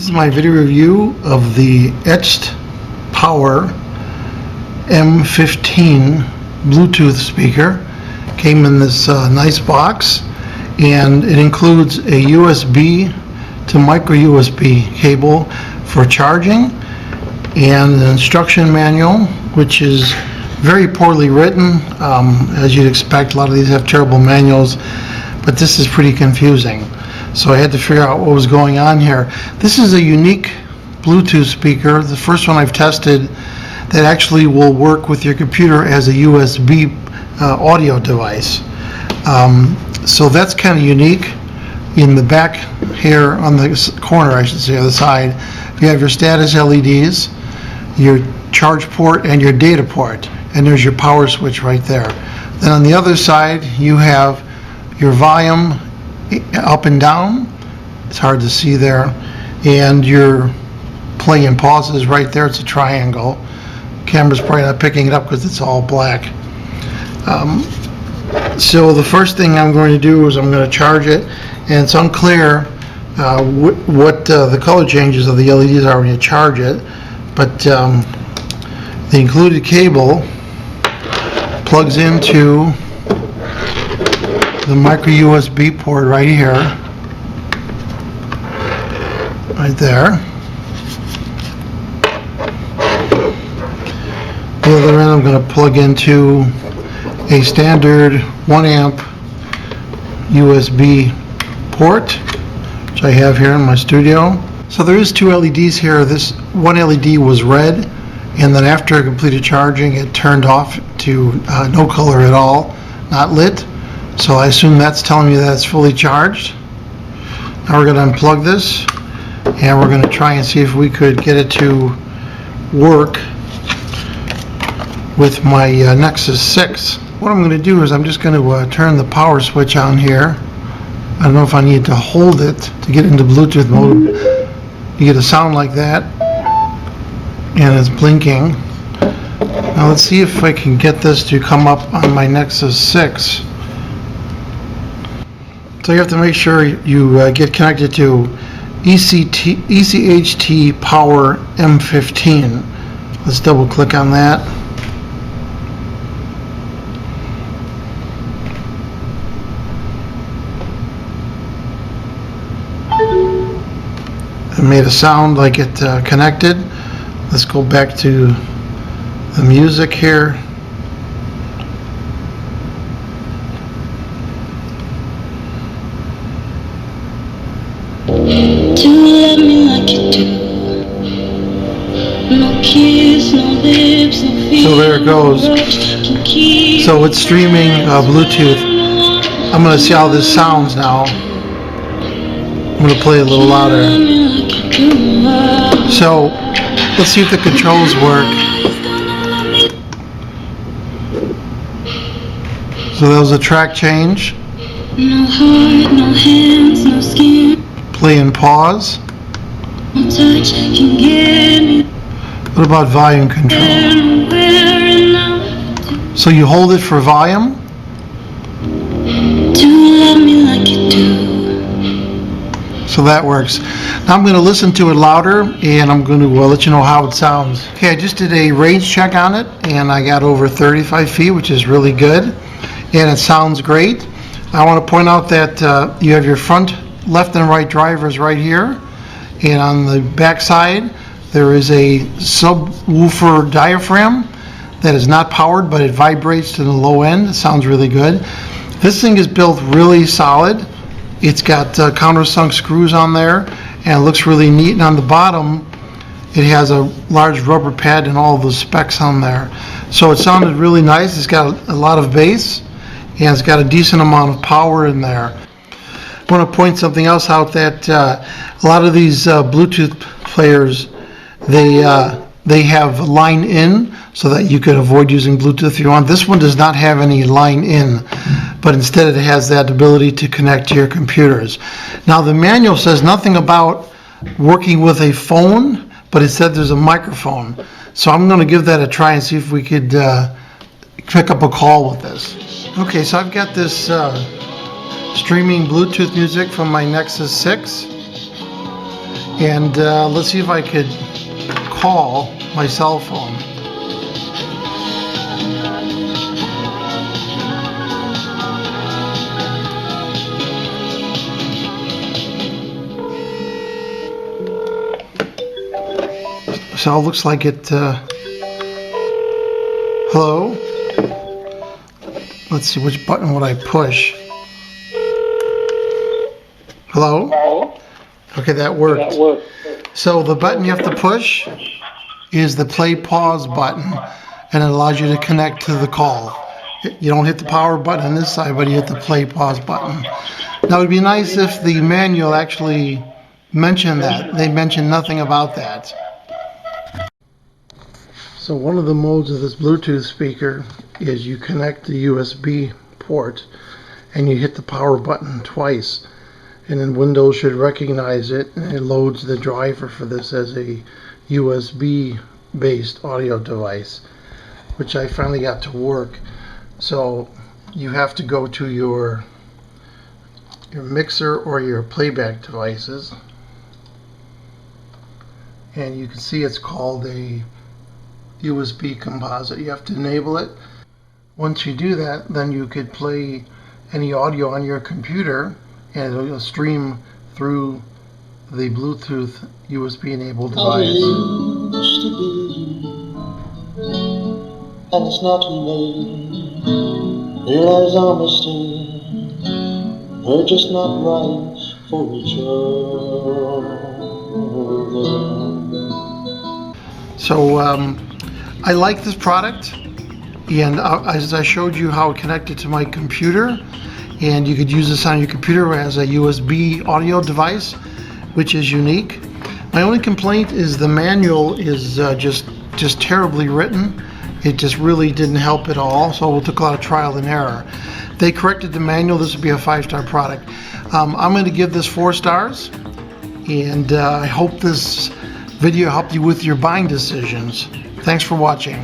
This is my video review of the Etched Power M15 Bluetooth speaker. Came in this nice box, and it includes a USB to micro USB cable for charging and an instruction manual, which is very poorly written. As you'd expect, a lot of these have terrible manuals, but this is pretty confusing. So I had to figure out what was going on here. This is a unique Bluetooth speaker, the first one I've tested that actually will work with your computer as a USB audio device. So that's kind of unique. In the back here on the corner, I should say, on the side, you have your status LEDs, your charge port, and your data port. And there's your power switch right there. Then on the other side, you have your volume up and down. It's hard to see there. And your play and pause is right there. It's a triangle. Camera's probably not picking it up because it's all black. So the first thing I'm going to do is I'm going to charge it, and it's unclear what the color changes of the LEDs are when you charge it, but the included cable plugs into the micro USB port right here, right there. The other end I'm going to plug into a standard 1 amp USB port, which I have here in my studio. So there is two LEDs here. This one LED was red, and then after I completed charging, it turned off to no color at all, not lit. So I assume that's telling me that it's fully charged. Now we're going to unplug this, and we're going to try and see if we could get it to work with my Nexus 6. What I'm going to do is I'm just going to turn the power switch on here. I don't know if I need to hold it to get into Bluetooth mode. You get a sound like that, and it's blinking. Now let's see if I can get this to come up on my Nexus 6. So you have to make sure you get connected to ECHT Power M15. Let's double click on that. It made a sound like it connected. Let's go back to the music here. To love me like you do. No kiss, no lips, no fear. So there it goes. So it's streaming Bluetooth. I'm going to see how this sounds now. I'm going to play a little louder. So let's see if the controls work. So that was a track change. No heart, no hands, no skin. Play and pause. No touch can get me. What about volume control? So you hold it for volume. To love me like you do. So that works. Now I'm going to listen to it louder, and I'm going to let you know how it sounds. Okay, I just did a range check on it, and I got over 35 feet, which is really good, and it sounds great. I want to point out that you have your front left and right drivers right here, and on the back side there is a subwoofer diaphragm that is not powered, but it vibrates to the low end. It sounds really good. This thing is built really solid. It's got countersunk screws on there, and it looks really neat. And on the bottom, it has a large rubber pad and all the specs on there. So it sounded really nice. It's got a lot of bass, and it's got a decent amount of power in there. I want to point something else out, that a lot of these Bluetooth players, they have line in so that you could avoid using Bluetooth if you want. This one does not have any line in, but instead it has that ability to connect to your computers. Now the manual says nothing about working with a phone, but it said there's a microphone. So I'm going to give that a try and see if we could pick up a call with this. Okay, so I've got this streaming Bluetooth music from my Nexus 6. And let's see if I could call my cell phone. So it looks like it, hello? Let's see, which button would I push? Hello? Okay, that worked. So the button you have to push is the play pause button, and it allows you to connect to the call. You don't hit the power button on this side, but you hit the play pause button. Now it'd be nice if the manual actually mentioned that. They mentioned nothing about that. So one of the modes of this Bluetooth speaker is you connect the USB port and you hit the power button twice, and then Windows should recognize it, and it loads the driver for this as a USB based audio device, which I finally got to work. So you have to go to your mixer or your playback devices, and you can see it's called a USB composite. You have to enable it. Once you do that, then you could play any audio on your computer and it'll stream through the Bluetooth USB enabled device. Used to be you, and it's not too late. Realize our mistake, we're just not right for each other. So I like this product, and as I showed you how it connected to my computer, and you could use this on your computer as a USB audio device, which is unique. My only complaint is the manual is just terribly written. It just really didn't help at all, so it took a lot of trial and error. If they corrected the manual, this would be a 5-star product. I'm going to give this 4 stars, and I hope this video helped you with your buying decisions. Thanks for watching.